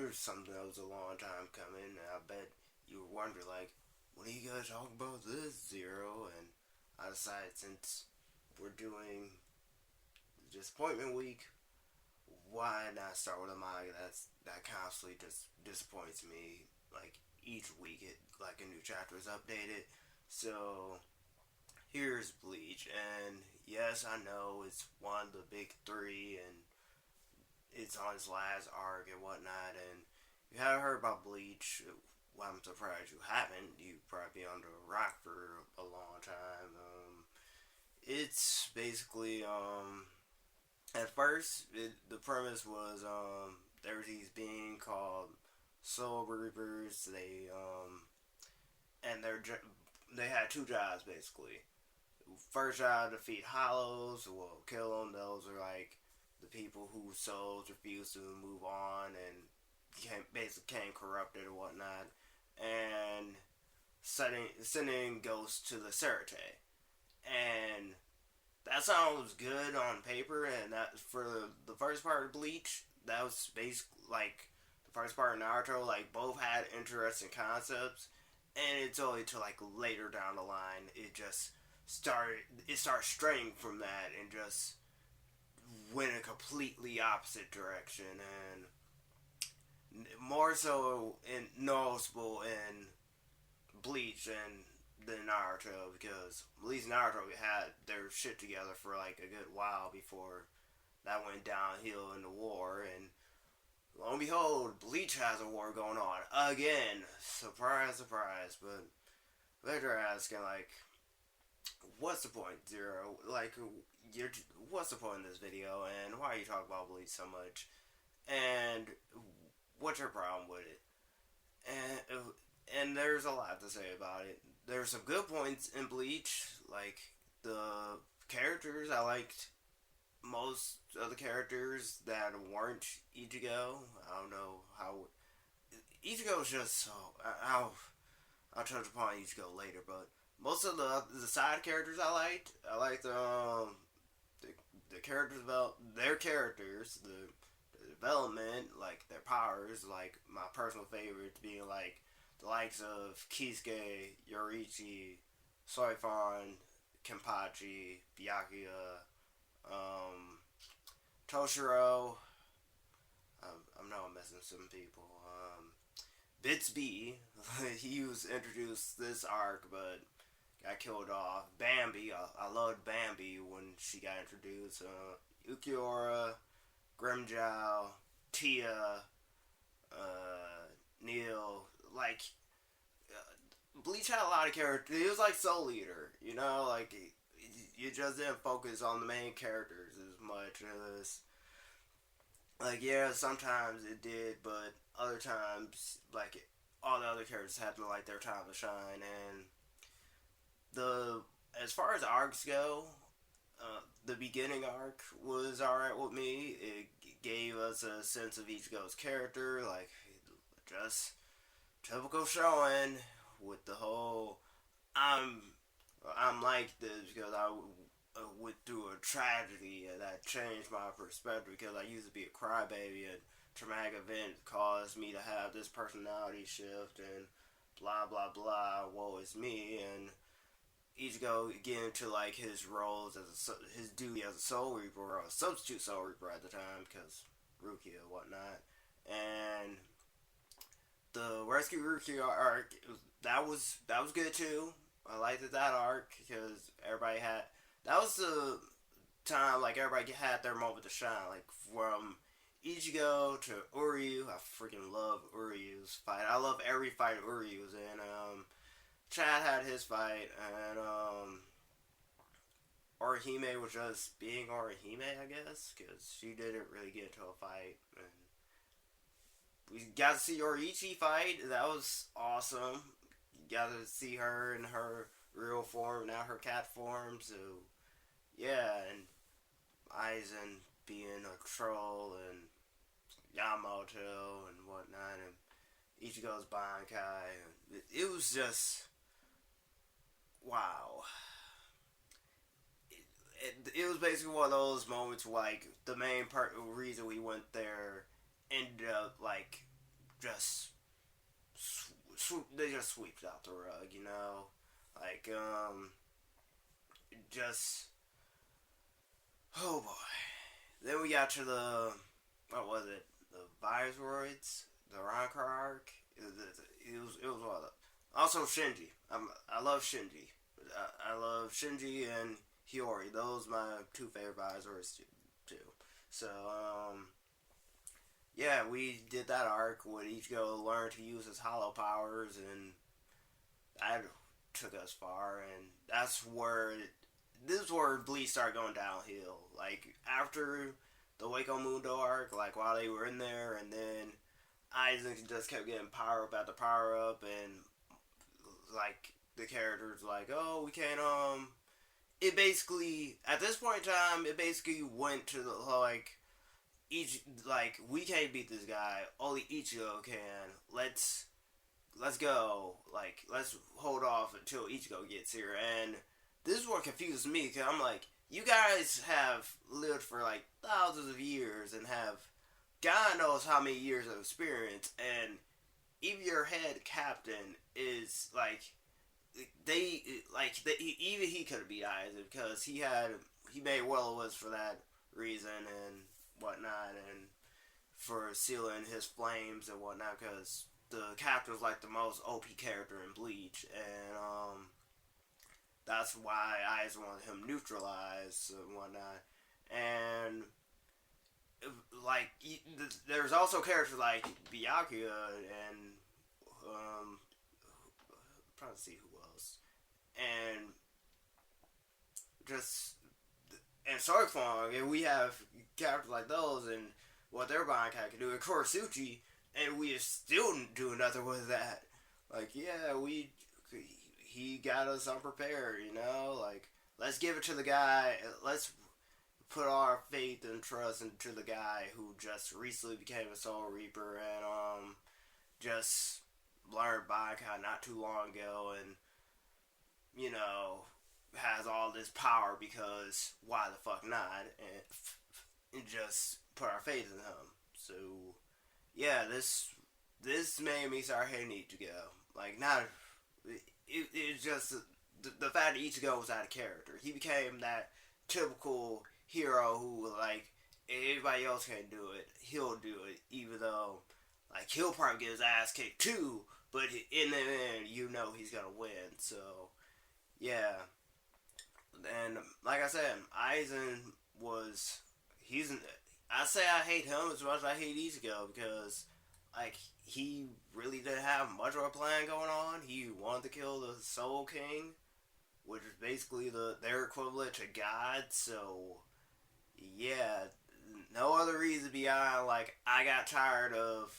was something that was a long time coming, and I bet you were wondering, like, what are you guys talking about this, Zero? And I decided since we're doing Disappointment Week, why not start with a manga that constantly just disappoints me? Like, each week, like a new chapter is updated. So, here's Bleach, and yes, I know it's one of the big three, and it's on its last arc and whatnot. And if you haven't heard about Bleach, well, I'm surprised you haven't. You probably been under a rock for a long time. It's basically at first the premise was there were these beings called Soul Reapers. And they had two jobs basically. First job, defeat Hollows, well, kill them. Those are like the people whose souls refuse to move on and basically became corrupted and whatnot. And sending ghosts to the Serite. And that sounds good on paper, and that for the first part of Bleach, that was basically like the first part of Naruto. Like both had interesting concepts, and it's only to like later down the line it started straying from that and just went a completely opposite direction, and more so in noticeable in Bleach than Naruto, because at least Naruto had their shit together for like a good while before that went downhill in the war. And lo and behold, Bleach has a war going on again. Surprise, surprise. But they're asking like, what's the point, Zero? Like, what's the point in this video, and why are you talking about Bleach so much? And what's your problem with it? And there's a lot to say about it. There's some good points in Bleach, like the characters. I liked most of the characters that weren't Ichigo. I don't know how Ichigo's just so. I'll touch upon Ichigo later, but most of the side characters I liked. I liked the characters about their characters, the development, like their powers. Like my personal favorites being like the likes of Kisuke, Yorichi, Soifon, Kenpachi, Byakuya, um, Toshiro. I know I'm messing with some people. Bitsby, he was introduced this arc, but got killed off. Bambi, I loved Bambi when she got introduced. Ukiora, Grimjow, Tia, Neil, like Bleach had a lot of characters. He was like Soul Eater, you know, like you just didn't focus on the main characters as much as like yeah, sometimes it did, but other times like all the other characters had to like their time to shine. And the as far as arcs go, the beginning arc was alright with me. It gave us a sense of each ghost character, like just typical showing with the whole I'm I'm like this because I went through a tragedy that changed my perspective because I used to be a crybaby and traumatic event caused me to have this personality shift and blah blah blah. Woe is me. And Ichigo get into like his roles as his duty as a Soul Reaper or a substitute Soul Reaper at the time because Rukia and whatnot. And the Rescue Rukia arc that was good too. I liked that arc because everybody had that was the time like everybody had their moment to shine. Like from Ichigo to Uryu, I freaking love Uryu's fight. I love every fight Uryu's in. Chad had his fight, and Orihime was just being Orihime, I guess, because she didn't really get into a fight. And we got to see Oriichi fight. That was awesome. You got to see her in her real form, now her cat form. So yeah, and Aizen being a troll, and Yamato and whatnot, and Ichigo's Bankai. It was just wow. It was basically one of those moments like the main part reason we went there ended up like just they just sweeps out the rug, you know, like just oh boy. Then we got to the what was it? The Viceroids, the Ronker arc. It was one of the, also Shinji. I love Shinji. I love Shinji and Hiyori. Those my two favorite Viceroids too. So yeah, we did that arc where Ichigo learned to use his hollow powers, and that took us far. And that's where this is where Bleach started going downhill. Like after the Waco Mundo arc, like while they were in there, and then Isaac just kept getting power up after power up, and like the characters like, oh, we can't It basically at this point in time, it basically went to the like each like we can't beat this guy. Only Ichigo can. Let's go. Like let's hold off until Ichigo gets here. And this is what confuses me because I'm like, you guys have lived for like thousands of years and have God knows how many years of experience, and even your head captain is like even he could have beat Isaac because he made well was for that reason and whatnot, and for sealing his flames and whatnot, because the captain's like the most OP character in Bleach, and that's why Isaac wanted him neutralized and whatnot. And like there's also characters like Byakuya and I'm trying to see who else, and just and Soifong, and we have characters like those and what their Bankai can do, and Korisuchi, and we are still doing nothing with that. Like yeah, he got us unprepared, you know. Like let's give it to the guy. Let's put our faith and trust into the guy who just recently became a Soul Reaper and just learned Bankai not too long ago, and you know has all this power because why the fuck not, and just put our faith in him. So yeah, this made me start hating Ichigo. Like not it's just the fact that Ichigo was out of character. He became that typical hero who like everybody else can't do it, he'll do it, even though like he'll probably get his ass kicked too, but in the end you know he's gonna win. So yeah, and like I said, Aizen was I say I hate him as much as I hate Ichigo because like he really didn't have much of a plan going on. He wanted to kill the Soul King, which is basically their equivalent to God. So yeah, no other reason beyond like I got tired of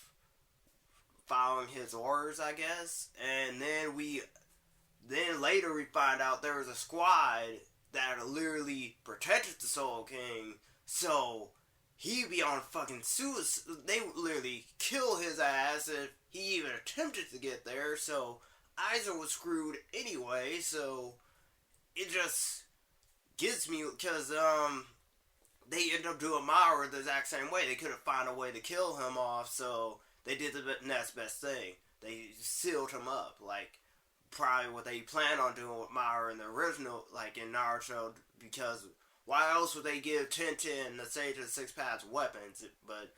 following his orders, I guess. And then later we find out there was a squad that literally protected the Soul King, so he'd be on fucking suicide. They would literally kill his ass if he even attempted to get there. So Aizen was screwed anyway. So it just gets me because they ended up doing Mara the exact same way. They couldn't find a way to kill him off, so they did the next best thing. They sealed him up, like probably what they planned on doing with Mara in the original, like in Naruto, because why else would they give Tenten the Sage of the Six Paths weapons? But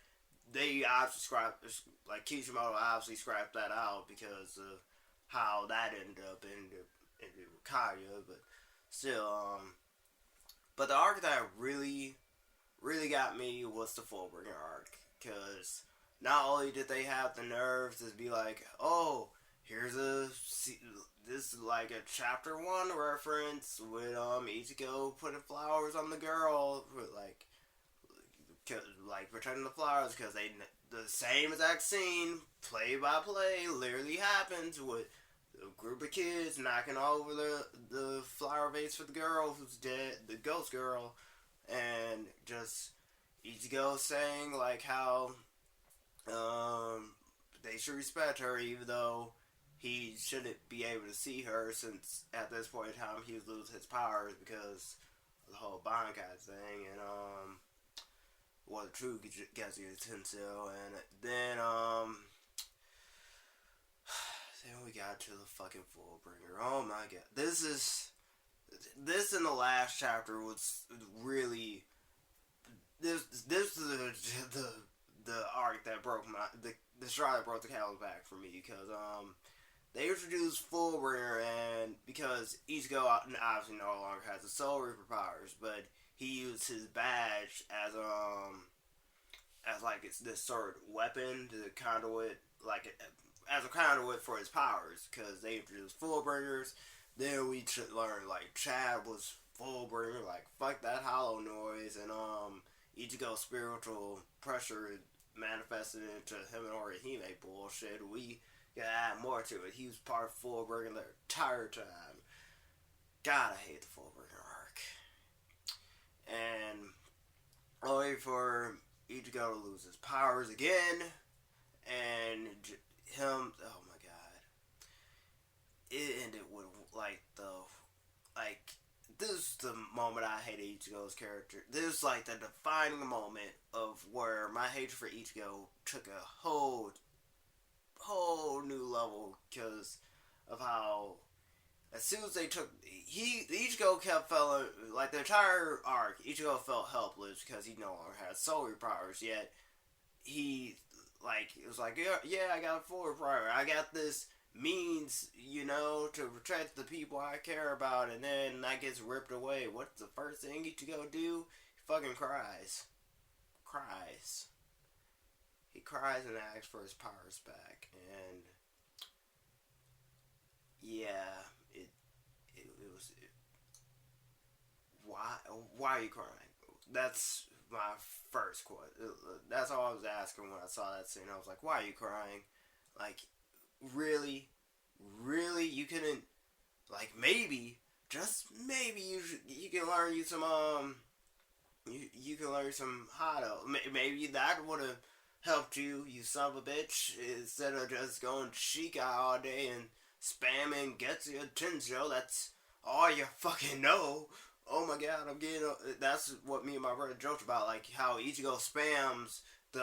they obviously like Kishimoto obviously scrapped that out because of how that ended up in Kaya, but still, but the arc that really got me was the Fullbringer arc, because not only did they have the nerve to be like, oh, here's this is like a chapter 1 reference with Ichigo putting flowers on the girl, with like protecting the flowers, because the same exact scene, play by play, literally happens with a group of kids knocking over the flower vase for the girl who's dead, the ghost girl, and just Ichigo saying like how they should respect her even though he shouldn't be able to see her, since at this point in time he was losing his powers because of the whole Bankai thing, and the true Getsuga Tensei, and then got to the fucking Fullbringer. Oh my god. This in the last chapter was really this is the arc that broke the straw that broke the camel's back for me because they introduced Fullbringer and because Ichigo obviously no longer has the Soul Reaper powers, but he used his badge as like it's this sort of weapon to conduit like as a conduit for his powers because they introduced Fullbringers. Then we learned like Chad was Fullbringer, like fuck that hollow noise, and Ichigo's spiritual pressure manifested into him and Orihime bullshit. We gotta add more to it. He was part of Fullbringer the entire time. God, I hate the Fullbringer arc. And only for Ichigo to lose his powers again, and him. Oh my god! It ended with like this is the moment I hated Ichigo's character. This is like the defining moment of where my hatred for Ichigo took a whole new level because of how as soon as they took Ichigo kept feeling like the entire arc Ichigo felt helpless because he no longer had solar powers yet he like it was like yeah I got a full power I got this means to protect the people I care about and then that gets ripped away. What's the first thing Ichigo do? He fucking cries he cries and asks for his powers back and yeah why are you crying? That's my first question. That's all I was asking when I saw that scene. I was like, why are you crying? Like, really? You couldn't, like, maybe, just maybe you can learn you some, you can learn some Hado. Maybe that would have helped you son of a bitch, instead of just going Chica all day and spamming Getsuya Tensho. That's all you fucking know. Oh my god, I'm getting. That's what me and my brother joked about, like how Ichigo spams the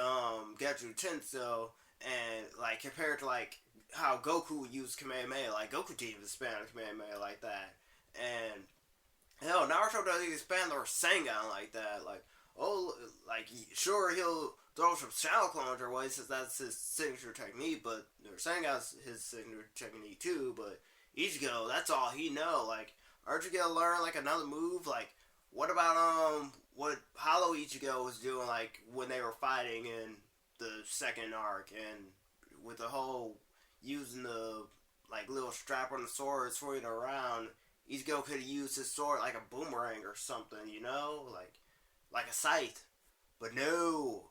Getsuya Tensho, and like compared to like how Goku would use Kamehameha, like Goku didn't even spam the Kamehameha like that, and hell, Naruto doesn't even spam the Rasengan like that. Like, oh, like sure he'll throw some Shadow Clones her way since that's his signature technique, but the Rasengan's his signature technique too. But Ichigo, that's all he know. Like, aren't you gonna learn like another move? Like, what about what Hollow Ichigo was doing like when they were fighting in the second arc and with the whole using the like little strap on the sword swinging around. Ichigo could have used his sword like a boomerang or something, like a scythe. But no,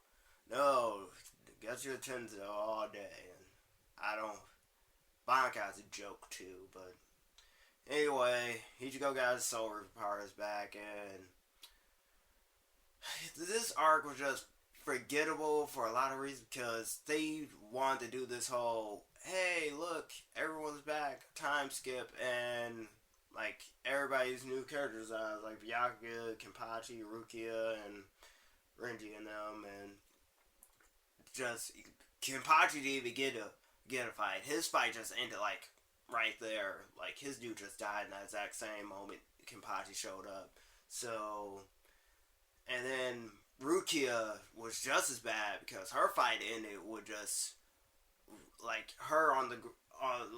Getsuya Tensho all day, and I don't. Bankai's a joke too, but anyway, Ichigo got his soul powers back, and this arc was just forgettable for a lot of reasons because they wanted to do this whole, hey, look, everyone's back, time skip, and like everybody's new characters, like Byakuya, Kenpachi, Rukia, and Renji and them, and just Kenpachi didn't even get a fight. His fight just ended like right there. Like his dude just died in that exact same moment Kenpachi showed up. So, and then Rukia was just as bad because her fight ended with just like her on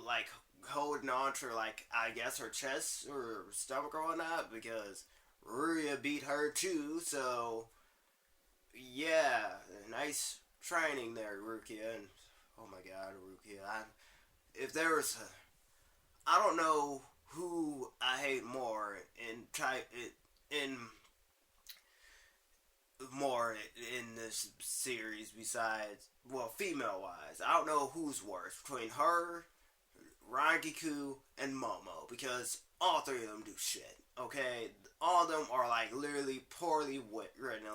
like holding on to like I guess her chest or stomach or whatnot because Rukia beat her too. So yeah, nice training there, Rukia. And oh my god, Rukia! If there was I don't know who I hate more in more in this series besides, well, female wise. I don't know who's worse between her, Rangiku, and Momo because all three of them do shit. Okay, all of them are like literally poorly written.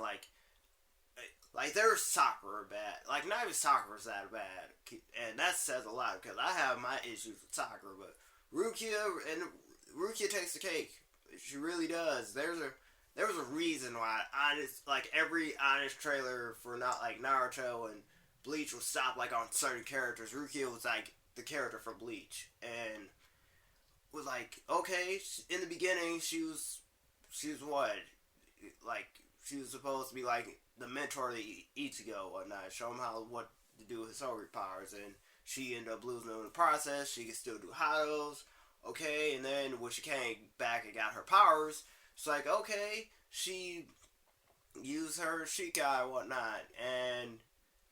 Like their Sakura bad. Like not even Sakura's that bad, and that says a lot because I have my issues with Sakura, but Rukia takes the cake. She really does. There was a reason why every honest trailer for not like Naruto and Bleach will stop like on certain characters. Rukia was like the character from Bleach, and was like, okay, in the beginning she was what, like she was supposed to be like the mentor to Ichigo, whatnot, show him how what to do with his Soul powers, and she ended up losing them in the process. She could still do Hados, okay, and then when she came back and got her powers, it's like, okay, she used her Shikai and whatnot, and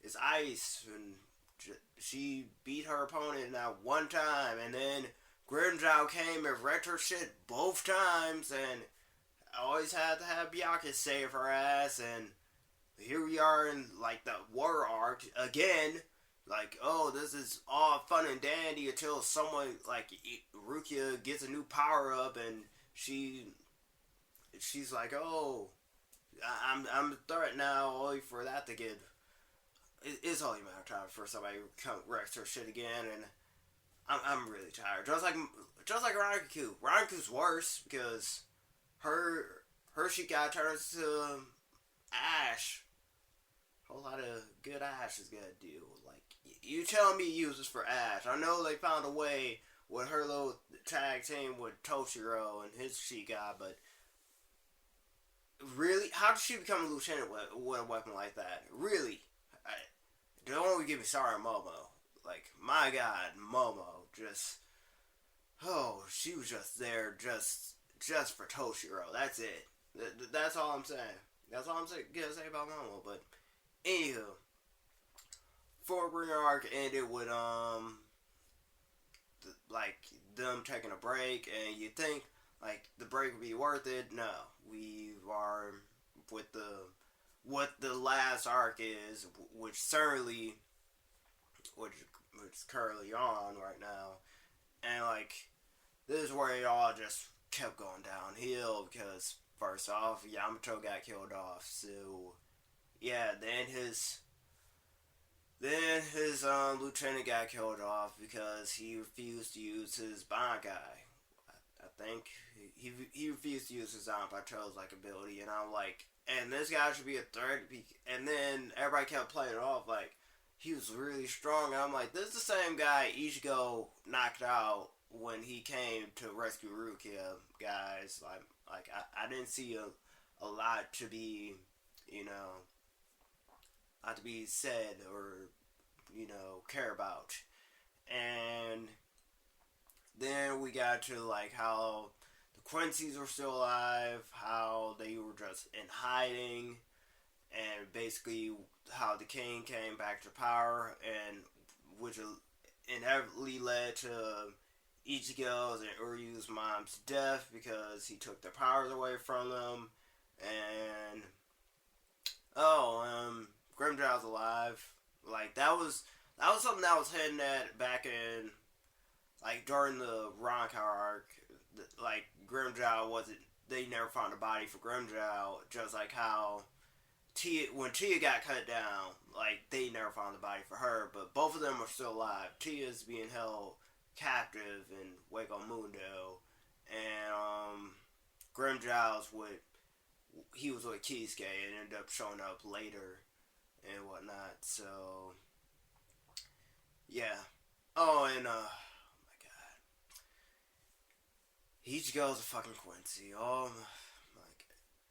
it's ice, and she beat her opponent that one time, and then Grimjow came and wrecked her shit both times, and I always had to have Byakuya save her ass, and here we are in like the war arc again. Like, oh, this is all fun and dandy until someone like Rukia gets a new power up, and she's like, oh, I'm a threat now, only for that to get. It's only a matter of time for somebody to come wreck her shit again, and I'm really tired. Just like Rankiku. Rankiku's worse because her Shikai turns to ash. A whole lot of good ash is gonna do. Like, you telling me uses for ash. I know they found a way with her little tag team with Toshiro and his Shikai, but really, how did she become a lieutenant with a weapon like that? Really? Don't give me sorry, Momo. Like, my God, Momo just, oh, she was just there just for Toshiro. That's it. That's all I'm saying. That's all I'm gonna say about Momo. But anywho, Fourbringer arc ended with like them taking a break, and you think like the break would be worth it. No, we are with what the last arc is, which certainly, which is currently on right now, and like this is where it all just kept going downhill because first off, Yamato got killed off, so yeah, then his lieutenant got killed off because he refused to use his Bankai. I think he refused to use his Zanpato's like ability, and I'm like, and this guy should be a threat. And then everybody kept playing it off like he was really strong. And I'm like, this is the same guy Ichigo knocked out when he came to rescue Rukia, guys. Like I didn't see a lot to be, you know, not to be said or, you know, care about. And then we got to like how the Quincy's were still alive, how they were just in hiding, and basically how the king came back to power, and which inevitably led to Ichigo's and Uryu's mom's death because he took their powers away from them. And Grimjow's alive. Like that was something that was hinted at back in like during the Ronkai arc. Like Grimjow wasn't. They never found a body for Grimjow, just like how when Tia got cut down, like they never found a body for her, but both of them are still alive. Tia's being held captive in Waco Mundo, and Grimjow's he was with Kisuke and ended up showing up later and whatnot. So yeah. Oh, and my God, Ichigo's a fucking Quincy. Oh my.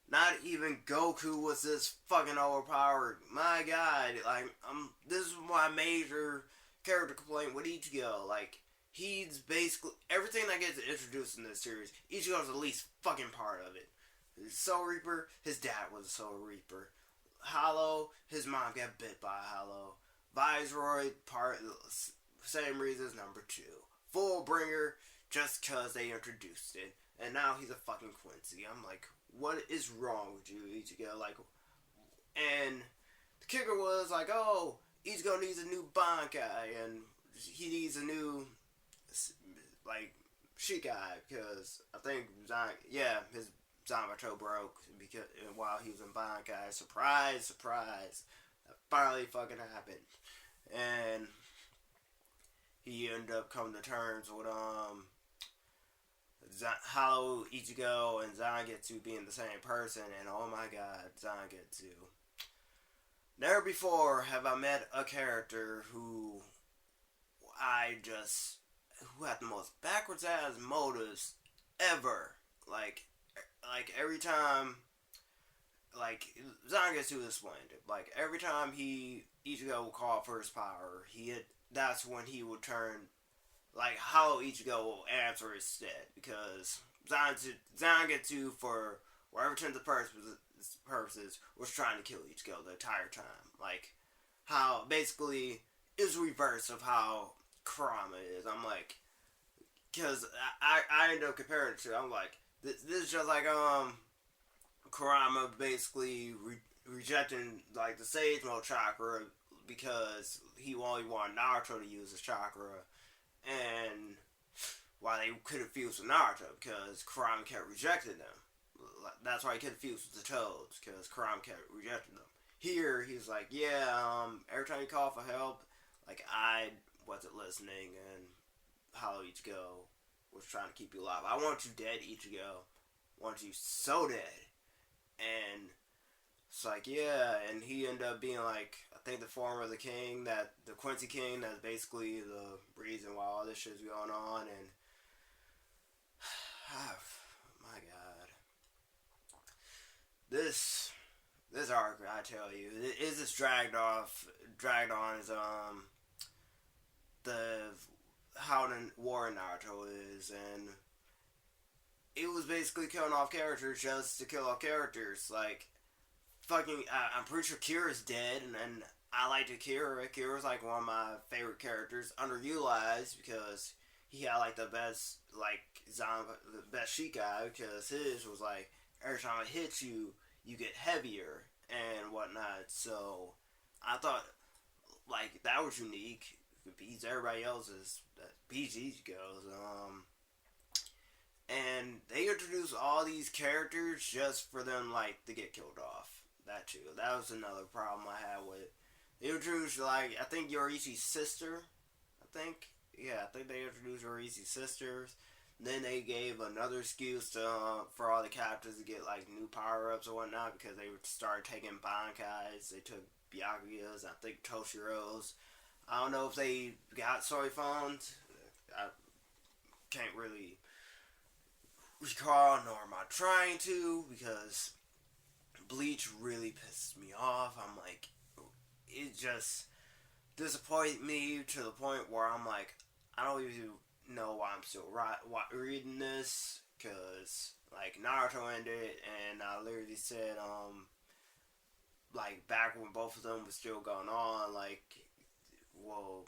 Not even Goku was this fucking overpowered. My God, like this is my major character complaint with Ichigo. Like he's basically everything that gets introduced in this series. Ichigo's the least fucking part of it. Soul Reaper, his dad was a Soul Reaper. Hollow, his mom got bit by a Hollow. Viceroy, same reasons. Number 2, Fullbringer, just cause they introduced it, and now he's a fucking Quincy. I'm like, what is wrong with you, Ichigo? Like, and the kicker was like, oh, Ichigo needs a new Bankai, and he needs a new, like, Shikai, because I think, his Zamato broke because while he was in Bankai. Surprise, surprise. That finally fucking happened. And he ended up coming to terms with, Hollow, Ichigo, and Zangetsu being the same person, and oh my God, Zangetsu. Never before have I met a character who who had the most backwards ass motives ever. Like, every time, like Zangetsu explained it. Like every time Ichigo would call for his power, that's when he would turn. Like how Ichigo will answer instead, because Zangetsu, for whatever terms of purposes, was trying to kill Ichigo the entire time. Like how basically is reverse of how Kurama is. I'm like, because I end up comparing it to. I'm like, this is just like Kurama basically rejecting like the Sage Mode chakra because he only wanted Naruto to use his chakra, and why they couldn't fuse with Naruto because Kurama kept rejecting them. That's why he couldn't fuse with the Toads, because Kurama kept rejecting them. Here he's like, yeah, every time you call for help, like I wasn't listening, and Hollow Ichigo was trying to keep you alive. I want you dead, Ichigo. I want you so dead. And it's like, yeah, and he ended up being like, I think the form of the king, the Quincy King, that's basically the reason why all this shit's going on. And my god, this arc, I tell you, is just dragged on as the how the war in Naruto is, and it was basically killing off characters just to kill off characters. Like fucking, I'm pretty sure Kira's dead, and I liked Kira. Kira's like one of my favorite characters, underutilized because he had like the best the best Shikai, because his was like every time it hits you, you get heavier and whatnot. So I thought like that was unique. It beats everybody else's PG goes. And they introduced all these characters just for them like to get killed off. That too. That was another problem I had with it. They introduced like I think Yorishi's sister. I think they introduced Yorishi's sisters. Then they gave another excuse to for all the captains to get like new power ups or whatnot, because they started taking Bankais. They took Byakuya's, I think Toshiro's. I don't know if they got Soy phones. I can't really recall, nor am I trying to, because Bleach really pisses me off. I'm like, it just disappointed me to the point where I'm like, I don't even know why I'm still reading this, because like Naruto ended, and I literally said, like back when both of them was still going on, like, well,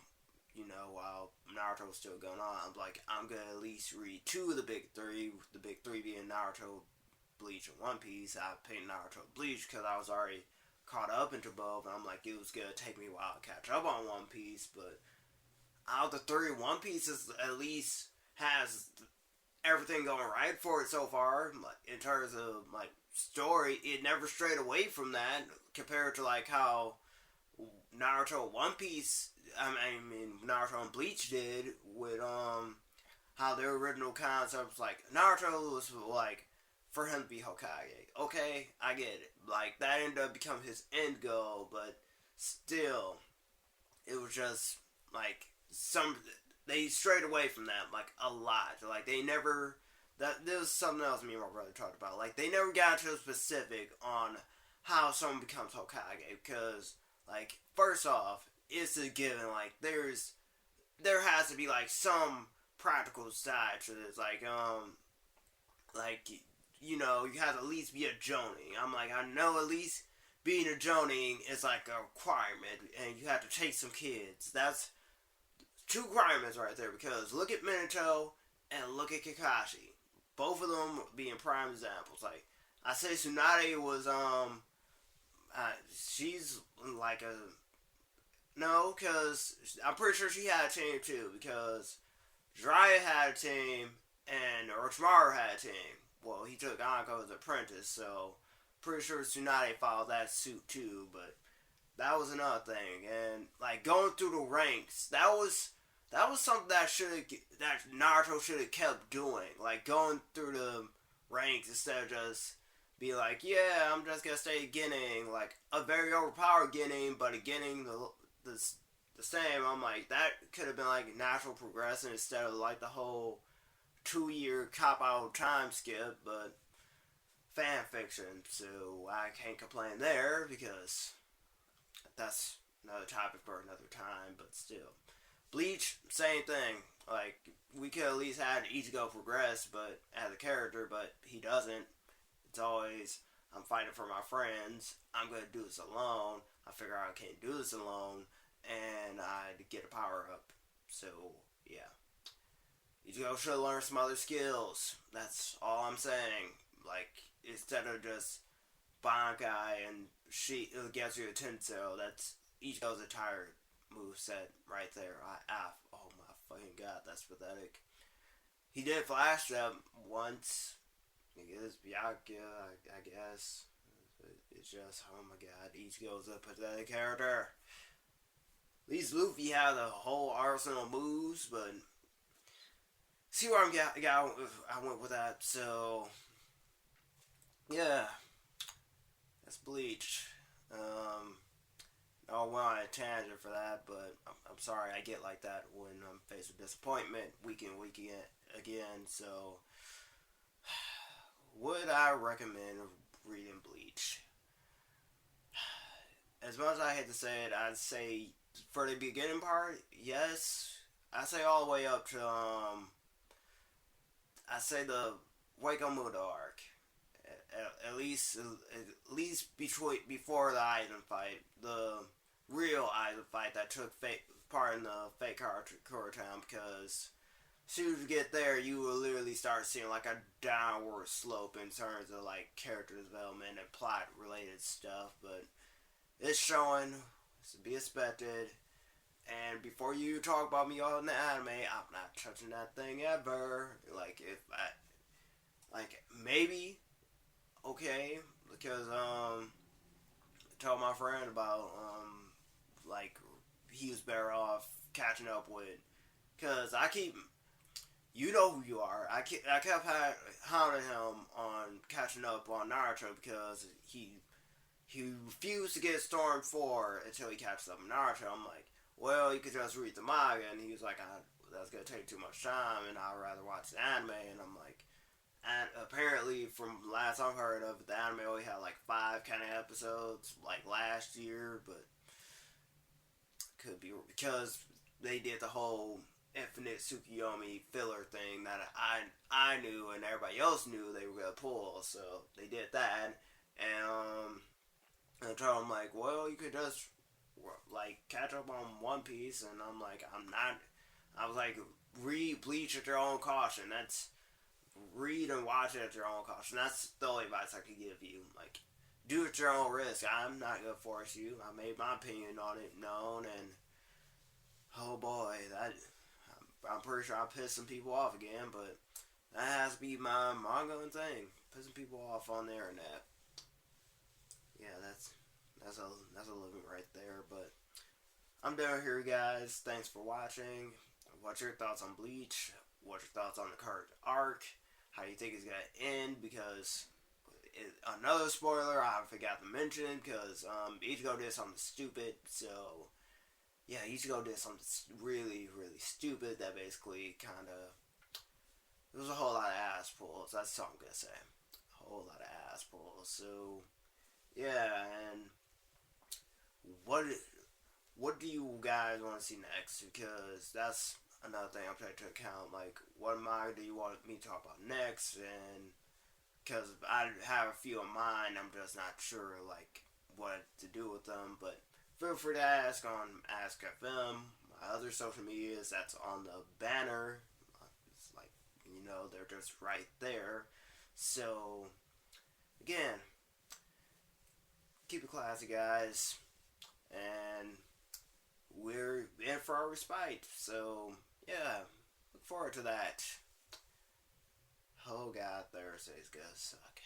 you know, while Naruto was still going on, I'm like, I'm gonna at least read two of the big three. The big three being Naruto, Bleach, and One Piece. I picked Naruto, Bleach because I was already caught up into both, and I'm like, it was gonna take me a while to catch up on One Piece. But out of the three, One Piece is at least has everything going right for it so far. Like in terms of like story, it never strayed away from that compared to like how Naruto, One Piece, I mean Naruto and Bleach did with how their original concept was like Naruto was like for him to be Hokage. Okay, I get it. Like that ended up becoming his end goal, but still, it was just like they strayed away from that like a lot. Like they never there was something else me and my brother talked about. Like they never got to specific on how someone becomes Hokage, because like first off, it's a given. Like there has to be like some practical side to this. Like you know, you have to at least be a Jonin. I'm like, I know at least being a Jonin is like a requirement, and you have to take some kids. That's two requirements right there, because look at Minato and look at Kakashi. Both of them being prime examples. Like I say Tsunade was she's like a no, because I'm pretty sure she had a team too, because Jiraiya had a team and Orochimaru had a team. Well, he took Anko as an apprentice, so pretty sure Tsunade followed that suit too. But that was another thing, and like going through the ranks, that was something that Naruto should have kept doing, like going through the ranks instead of just be like, yeah, I'm just gonna stay Genin, like a very overpowered Genin, but a Genin the the same. I'm like, that could have been like natural progression instead of like the whole 2 year cop out time skip, but fan fiction, so I can't complain there because that's another topic for another time, but still. Bleach, same thing. Like, we could at least have Ichigo progress, but as a character, but he doesn't. It's always, I'm fighting for my friends. I'm gonna do this alone. I figure out I can't do this alone, and I get a power up. So yeah, Ichigo should learn some other skills. That's all I'm saying. Like, instead of just Bankai and she gets you a Tensei, that's Ichigo's entire move set right there. Oh my fucking god, that's pathetic. He did flash them once. I guess Byakuya, I guess. It's just, oh my god, Ichigo's a pathetic character. At least Luffy had a whole arsenal of moves, but see where I went with that. So yeah, that's Bleach. I went on a tangent for that, but I'm sorry I get like that when I'm faced with disappointment week in, week again. So, would I recommend reading Bleach? As much as I hate to say it, I'd say for the beginning part, yes. I say all the way up to I say the Wake Muda arc. At least before the Aizen fight, the real Aizen fight that took part in the fake Core Town, because as soon as you get there, you will literally start seeing like a downward slope in terms of like character development and plot related stuff. But it's showing, it's to be expected. And before you talk about me on the anime, I'm not touching that thing ever. Like, if maybe, okay, because I told my friend about like he was better off catching up with, because you know who you are. I kept hounding him on catching up on Naruto because he refused to get Storm 4 until he catches up on Naruto. I'm like, well, you could just read the manga, and he was like, that's gonna take too much time, and I'd rather watch the anime. And I'm like, and apparently, from last I've heard of, the anime only had like 5 kind of episodes, like last year, but could be because they did the whole Infinite Tsukiyomi filler thing that I knew and everybody else knew they were gonna pull, so they did that, and I told him like, well, you could just like catch up on One Piece, and I'm like, I'm not. I was like, read Bleach at your own caution. That's read and watch it at your own caution. That's the only advice I could give you. Like, do it at your own risk. I'm not gonna force you. I made my opinion on it known, and oh boy, I'm pretty sure I pissed some people off again. But that has to be my manga thing, pissing people off on the internet. Yeah, that's a living right there. But I'm done here, guys. Thanks for watching. What's your thoughts on Bleach? What's your thoughts on the current arc? How do you think it's gonna end? Because another spoiler I forgot to mention, because Ichigo did something stupid. So yeah, Ichigo did something really, really stupid that basically kind of, there was a whole lot of ass pulls. That's all I'm gonna say. A whole lot of ass pulls. So yeah, and what do you guys want to see next? Because that's another thing I'm taking into account. Like, what manga do you want me to talk about next? And because I have a few in mind, I'm just not sure like what to do with them. But feel free to ask on Ask FM. My other social medias, that's on the banner. It's like, they're just right there. So again, keep it classy, guys. And we're in for our respite. So yeah, look forward to that. Oh god, Thursday's gonna suck.